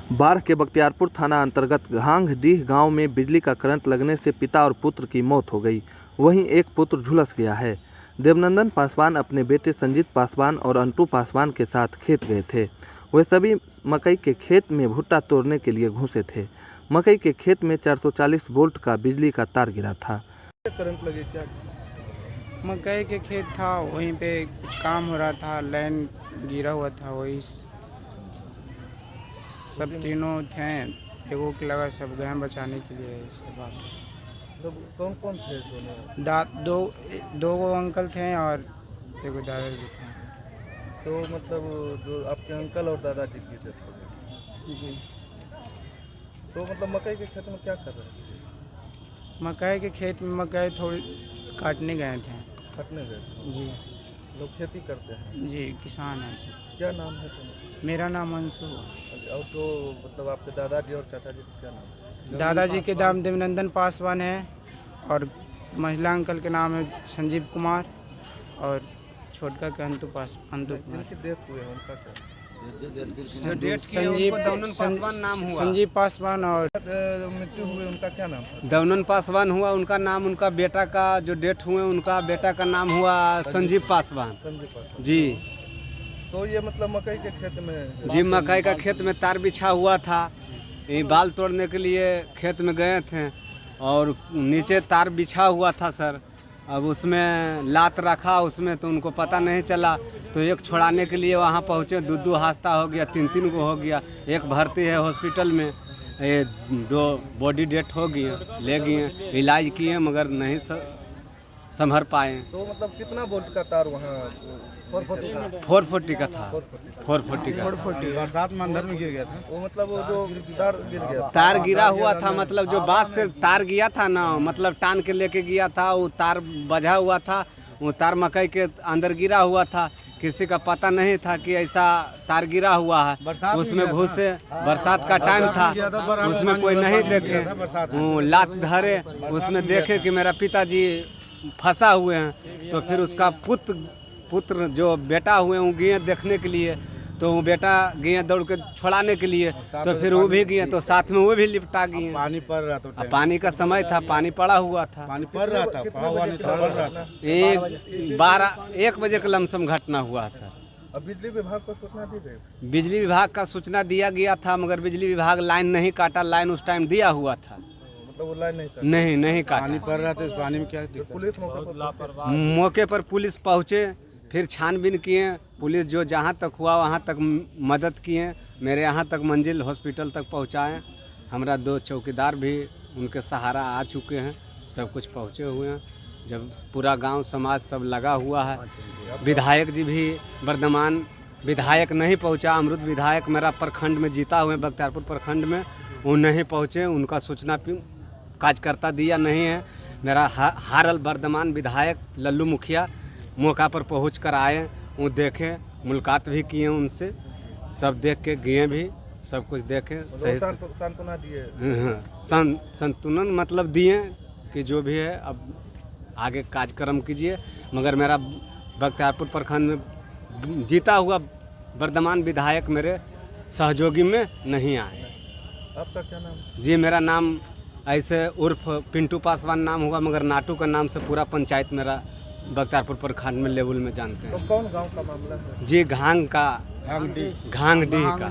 बाढ़ के बख्तियारपुर थाना अंतर्गत घांगडीह गांव में बिजली का करंट लगने से पिता और पुत्र की मौत हो गई। वहीं एक पुत्र झुलस गया है। देवनंदन पासवान अपने बेटे संजीत पासवान और अंटू पासवान के साथ खेत गए थे। वे सभी मकई के खेत में भुट्टा तोड़ने के लिए घुसे थे। मकई के खेत में 440 वोल्ट का बिजली का तार गिरा था। करंट लगे क्या? मकई के खेत था, वहीं पे कुछ काम हो रहा था, लाइन गिरा हुआ था, वही सब तीनों थे। एगो के लगा, सब गए बचाने के लिए। सब बात तो कौन कौन थे दोनों? दो अंकल थे और एगो दादाजी थे। तो मतलब जो आपके अंकल और दादाजी की डेथ हो गई जी। तो मतलब मकई के खेत में क्या कर रहे थे? मकई के खेत में मकई थोड़ी काटने गए थे। काटने गए थे? जी। लोग खेती करते हैं? जी, किसान हैं सब। क्या नाम है तुम्हारा? मेरा नाम अंशु। और तो मतलब आपके दादाजी और चाचाजी का क्या नाम है? दादाजी के नाम देवनंदन पासवान है और महिला अंकल के नाम है संजीव कुमार और छोटका के अंटू कुमार। डेथ हुए हैं उनका क्या? संजीव पासवान और मृत्यु हुए उनका क्या नाम है? देवनंदन पासवान हुआ उनका नाम। उनका बेटा का जो डेथ हुए उनका बेटा का नाम हुआ संजीव पासवान। संजीव पासवान जी। तो ये मतलब मकई के खेत में? जी, मकई का खेत में तार बिछा हुआ था। ये बाल तोड़ने के लिए खेत में गए थे और नीचे तार बिछा हुआ था सर। अब उसमें लात रखा उसमें, तो उनको पता नहीं चला। तो एक छुड़ाने के लिए वहाँ पहुँचे, दो हादसा हो गया, तीन गो हो गया। एक भर्ती है हॉस्पिटल में, ये 2 बॉडी डेथ हो गई, ले गए, इलाज किए मगर नहीं संभर पाए। तो मतलब कितना वोल्ट का तार वहाँ? 440 का था। 440 का। बरसात में अंदर में गिर गया था वो, मतलब वो जो तार गिर गया, तार गिरा हुआ था, मतलब जो बात से तार गया था ना, मतलब टान के लेके गया था, वो तार बजा हुआ था। वो तार मकई के अंदर गिरा हुआ था। किसी का पता नहीं था कि ऐसा तार गिरा हुआ है। उसमें घुसे, बरसात का टाइम था, उसमें कोई नहीं देखे, वो लात धरे, उसमें देखे कि मेरा पिताजी फंसा हुए हैं। तो फिर उसका पुत्र जो बेटा हुए वो गए देखने के लिए। तो वो बेटा गए दौड़ के छुड़ाने के लिए, तो फिर वो भी गए, तो साथ में वो भी लिपटा गए। पानी पड़ रहा था, पानी का समय था, पानी पड़ा हुआ था। पानी पड़ रहा था, पड़ा हुआ नहीं था, पड़ रहा था। 1 बजे का लमसम घटना हुआ सर। अब बिजली विभाग को सूचना दी गई? बिजली विभाग का सूचना दिया गया था, मगर बिजली विभाग लाइन नहीं काटा। लाइन उस टाइम दिया हुआ था, मतलब वो लाइन नहीं था? नहीं काटा। पानी पड़ रहा था, इस पानी में क्या? पुलिस मौके पर पुलिस पहुँचे, फिर छानबीन किए। पुलिस जो जहाँ तक हुआ वहाँ तक मदद किए, मेरे यहाँ तक मंजिल हॉस्पिटल तक पहुँचाएँ। हमारा 2 चौकीदार भी उनके सहारा आ चुके हैं, सब कुछ पहुँचे हुए हैं। जब पूरा गांव समाज सब लगा हुआ है। विधायक जी भी, वर्तमान विधायक नहीं पहुँचा। अमृत विधायक मेरा प्रखंड में जीता हुए बख्तियारपुर प्रखंड में, वो नहीं पहुँचे। उनका सूचना कार्यकर्ता दिया नहीं है। मेरा हारल वर्तमान विधायक लल्लू मुखिया मौका पर पहुँच कर आए, वो देखे, मुलाकात भी किए उनसे, सब देख के गए भी, सब कुछ देखे। सही सांत्वना दिए? संतुलन मतलब दिए कि जो भी है अब आगे कार्यक्रम कीजिए। मगर मेरा बख्तियारपुर प्रखंड में जीता हुआ वर्तमान विधायक मेरे सहयोगी में नहीं आए। आपका क्या नाम? जी, मेरा नाम ऐसे उर्फ पिंटू पासवान नाम हुआ, मगर नाटू का नाम से पूरा पंचायत मेरा बख्तियारपुर प्रखंड में लेवल में जानते हैं। तो कौन गांव का मामला है? जी, घांगडीह का।